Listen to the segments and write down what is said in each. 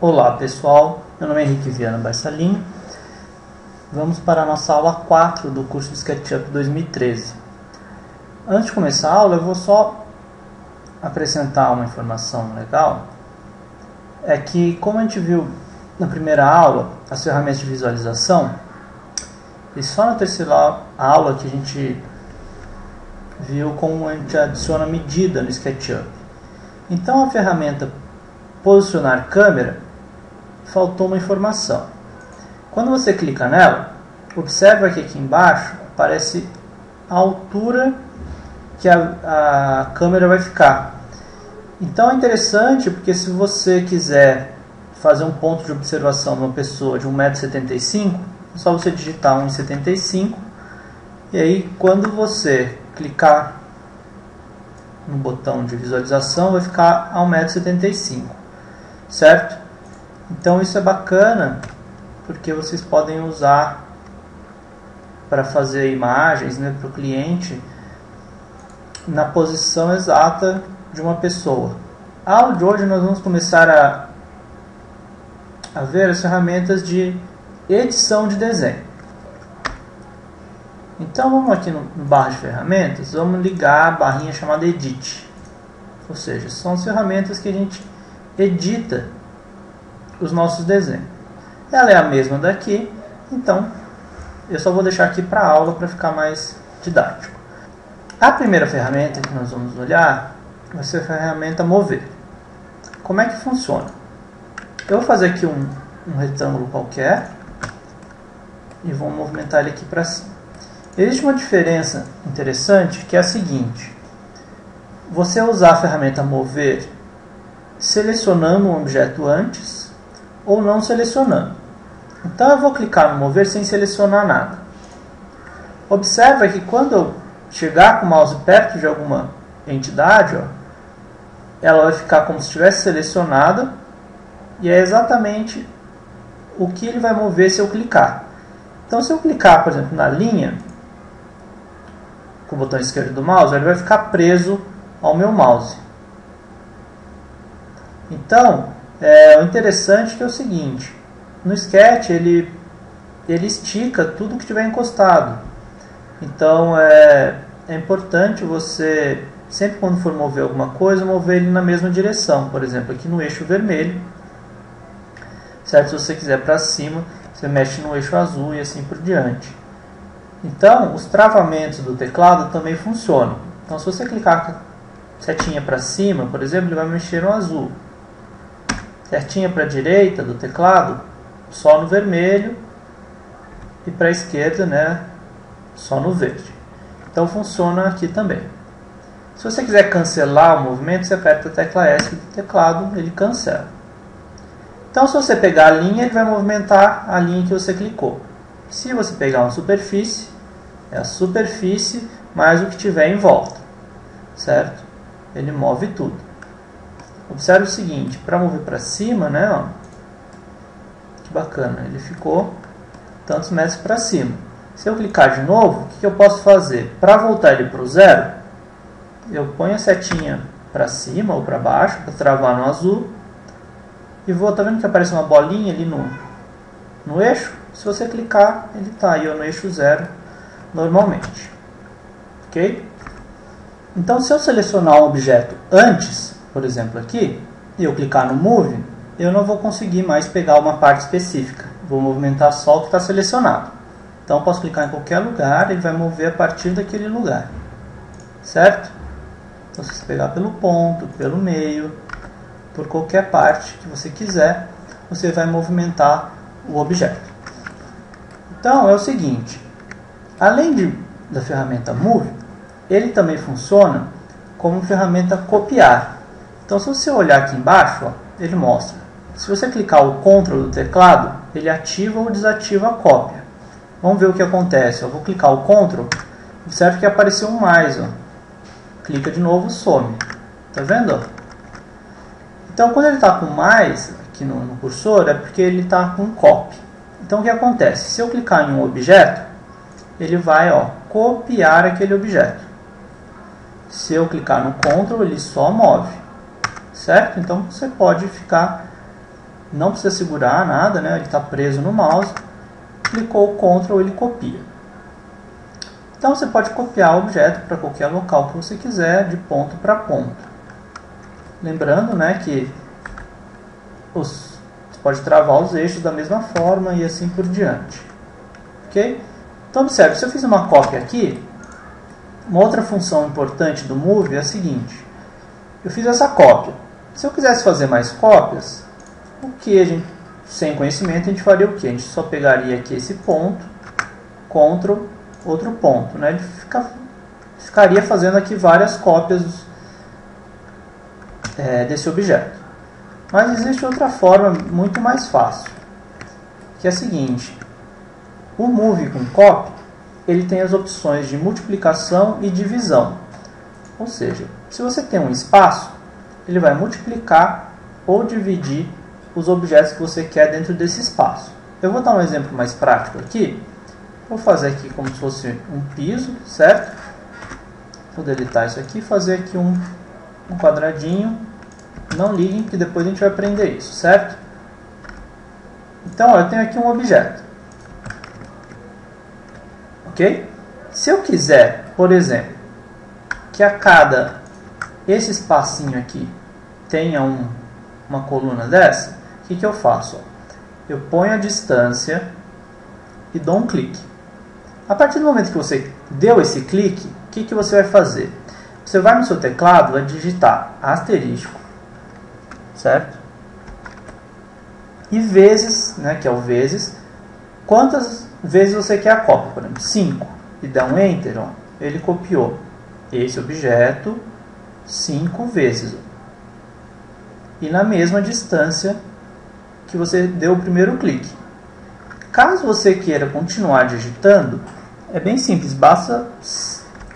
Olá pessoal, meu nome é Henrique Viana Barçalin. Vamos para a nossa aula 4 do curso de SketchUp 2013. Antes de começar a aula, eu vou só acrescentar uma informação legal. É que, como a gente viu na primeira aula, as ferramentas de visualização, e só na terceira aula que a gente viu como a gente adiciona medida no SketchUp. Então a ferramenta posicionar câmera, faltou uma informação. Quando você clica nela, observa que aqui embaixo aparece a altura que a câmera vai ficar. Então é interessante porque se você quiser fazer um ponto de observação de uma pessoa de 1,75 m, é só você digitar 1,75 m e aí quando você clicar no botão de visualização vai ficar a 1,75 m, certo? Então isso é bacana porque vocês podem usar para fazer imagens, né, para o cliente na posição exata de uma pessoa. A aula de hoje nós vamos começar a ver as ferramentas de edição de desenho. Então vamos aqui no barra de ferramentas, vamos ligar a barrinha chamada Edit. Ou seja, são as ferramentas que a gente edita os nossos desenhos. Ela é a mesma daqui, então eu só vou deixar aqui para a aula para ficar mais didático. A primeira ferramenta que nós vamos olhar vai ser a ferramenta Mover. Como é que funciona? Eu vou fazer aqui um retângulo qualquer e vou movimentar ele aqui para cima. Existe uma diferença interessante que é a seguinte: você usar a ferramenta Mover selecionando um objeto antes ou não selecionando. Então eu vou clicar no Mover sem selecionar nada. Observa que quando eu chegar com o mouse perto de alguma entidade, ela vai ficar como se estivesse selecionada e é exatamente o que ele vai mover se eu clicar. Então se eu clicar, por exemplo, na linha com o botão esquerdo do mouse, ele vai ficar preso ao meu mouse. Então, o interessante é o seguinte: no Sketch ele estica tudo que tiver encostado. Então é importante você, sempre quando for mover alguma coisa, mover ele na mesma direção. Por exemplo, aqui no eixo vermelho, certo? Se você quiser para cima, você mexe no eixo azul e assim por diante. Então, os travamentos do teclado também funcionam. Então, se você clicar com setinha para cima, por exemplo, ele vai mexer no azul. Setinha para a direita do teclado, só no vermelho. E para a esquerda, né, só no verde. Então, funciona aqui também. Se você quiser cancelar o movimento, você aperta a tecla S do teclado, ele cancela. Então, se você pegar a linha, ele vai movimentar a linha que você clicou. Se você pegar uma superfície, é a superfície mais o que tiver em volta, certo? Ele move tudo. Observe o seguinte: para mover para cima, né, ó, que bacana, ele ficou tantos metros para cima. Se eu clicar de novo, o que eu posso fazer? Para voltar ele para o zero, eu ponho a setinha para cima ou para baixo, para travar no azul, e vou, tá vendo que aparece uma bolinha ali no eixo? Se você clicar, ele está aí no eixo zero normalmente. Ok? Então, se eu selecionar um objeto antes, por exemplo aqui, e eu clicar no Move, eu não vou conseguir mais pegar uma parte específica. Vou movimentar só o que está selecionado. Então, eu posso clicar em qualquer lugar, ele vai mover a partir daquele lugar. Certo? Então, se você pegar pelo ponto, pelo meio, por qualquer parte que você quiser, você vai movimentar o objeto. Então, é o seguinte: além da ferramenta Move, ele também funciona como ferramenta copiar. Então, se você olhar aqui embaixo, ele mostra. Se você clicar o Ctrl do teclado, ele ativa ou desativa a cópia. Vamos ver o que acontece. Eu vou clicar o Ctrl, observe que apareceu um mais. Clica de novo, some. Tá vendo? Então, quando ele está com mais aqui no cursor, é porque ele está com copy. Então, o que acontece? Se eu clicar em um objeto, ele vai copiar aquele objeto. Se eu clicar no Ctrl, ele só move. Certo? Então, você pode ficar não precisa segurar nada, né? Ele está preso no mouse. Clicou o Ctrl, ele copia. Então você pode copiar o objeto para qualquer local que você quiser, de ponto para ponto. Lembrando, né, que você pode travar os eixos da mesma forma e assim por diante. Ok? Então observe, se eu fiz uma cópia aqui, uma outra função importante do Move é a seguinte. Eu fiz essa cópia. Se eu quisesse fazer mais cópias, o que a gente, sem conhecimento, a gente faria o que? A gente só pegaria aqui esse ponto, Ctrl, outro ponto, né? Ele ficaria fazendo aqui várias cópias desse objeto. Mas existe outra forma muito mais fácil, que é a seguinte. O Move com Copy, ele tem as opções de multiplicação e divisão. Ou seja, se você tem um espaço, ele vai multiplicar ou dividir os objetos que você quer dentro desse espaço. Eu vou dar um exemplo mais prático aqui. Vou fazer aqui como se fosse um piso, certo? Vou deletar isso aqui e fazer aqui um quadradinho. Não liguem, que depois a gente vai aprender isso, certo? Então, ó, eu tenho aqui um objeto. Ok? Se eu quiser, por exemplo, que a cada esse espacinho aqui tenha uma coluna dessa, o que eu faço? Eu ponho a distância e dou um clique. A partir do momento que você deu esse clique, o que você vai fazer? Você vai no seu teclado, vai digitar asterisco, certo? E vezes, né, que é o vezes, quantas vezes você quer a cópia? Por exemplo, 5. E dá um Enter, ó, ele copiou esse objeto 5 vezes. E na mesma distância que você deu o primeiro clique. Caso você queira continuar digitando, é bem simples, basta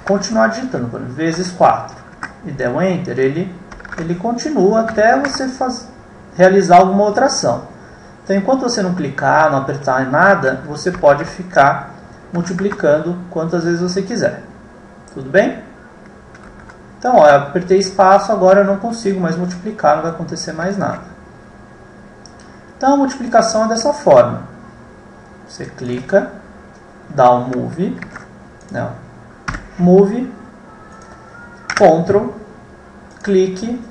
continuar digitando, por exemplo, vezes 4 e der um Enter, ele continua até você realizar alguma outra ação. Então, enquanto você não clicar, não apertar em nada, você pode ficar multiplicando quantas vezes você quiser. Tudo bem? Então, ó, eu apertei espaço, agora eu não consigo mais multiplicar, não vai acontecer mais nada. Então, a multiplicação é dessa forma. Você clica, dá um Move, não, Move, Ctrl, clique,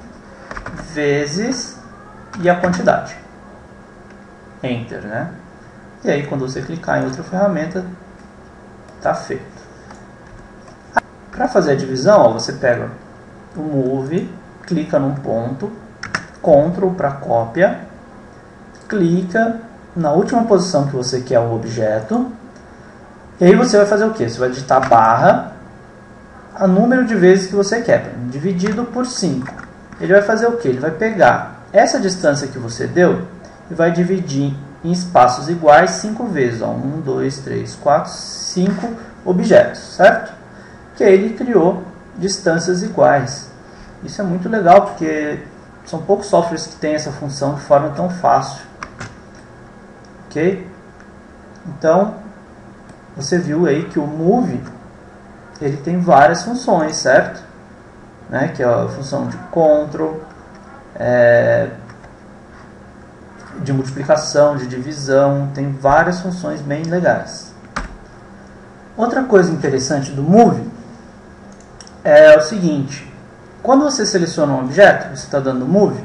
vezes e a quantidade. Enter, né? E aí, quando você clicar em outra ferramenta, está feito. Para fazer a divisão, ó, você pega o Move, clica num ponto, Ctrl para cópia, clica na última posição que você quer o objeto, e aí você vai fazer o que? Você vai digitar barra, o número de vezes que você quer, dividido por 5. Ele vai fazer o que? Ele vai pegar essa distância que você deu e vai dividir em espaços iguais 5 vezes. 1, 2, 3, 4, 5 objetos, certo? Que aí ele criou distâncias iguais. Isso é muito legal, porque são poucos softwares que têm essa função de forma tão fácil. Ok? Então, você viu aí que o Move, ele tem várias funções, certo? Né? Que é a função de Ctrl, de multiplicação, de divisão, tem várias funções bem legais. Outra coisa interessante do Move é o seguinte: quando você seleciona um objeto, você está dando Move,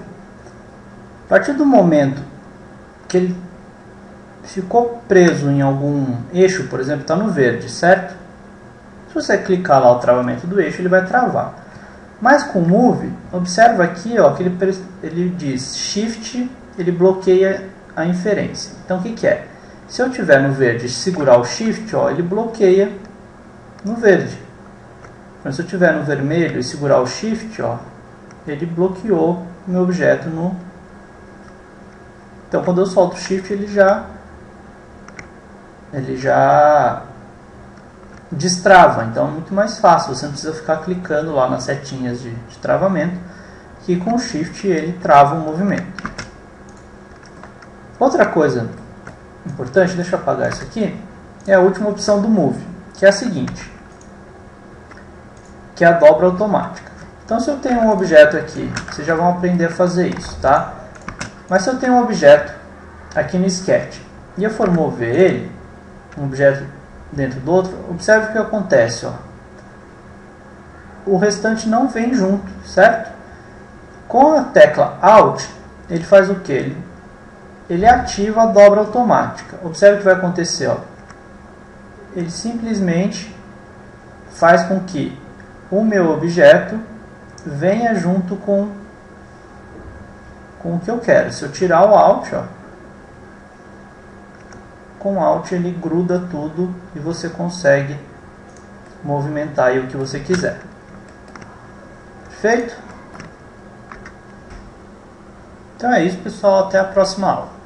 a partir do momento que ele ficou preso em algum eixo, por exemplo, está no verde, certo? Se você clicar lá o travamento do eixo, ele vai travar. Mas com o Move, observa aqui, ó, que ele diz Shift, ele bloqueia a inferência. Então o que é? Se eu estiver no verde e segurar o Shift, ó, ele bloqueia no verde. Mas se eu estiver no vermelho e segurar o Shift, ó, ele bloqueou o meu objeto no... Então quando eu solto o Shift, ele já destrava. Então é muito mais fácil, você não precisa ficar clicando lá nas setinhas de travamento, que com o Shift ele trava o movimento. Outra coisa importante, deixa eu apagar isso aqui, é a última opção do Move, que é a seguinte, que é a dobra automática. Então se eu tenho um objeto aqui, vocês já vão aprender a fazer isso, tá? Mas se eu tenho um objeto aqui no Sketch e eu for mover ele, um objeto dentro do outro, observe o que acontece. Ó. O restante não vem junto, certo? Com a tecla Alt, ele faz o que? Ele ativa a dobra automática. Observe o que vai acontecer. Ó. Ele simplesmente faz com que o meu objeto venha junto com o que eu quero. Se eu tirar o Alt, ó, com Alt ele gruda tudo e você consegue movimentar aí o que você quiser. Perfeito? Então é isso, pessoal. Até a próxima aula.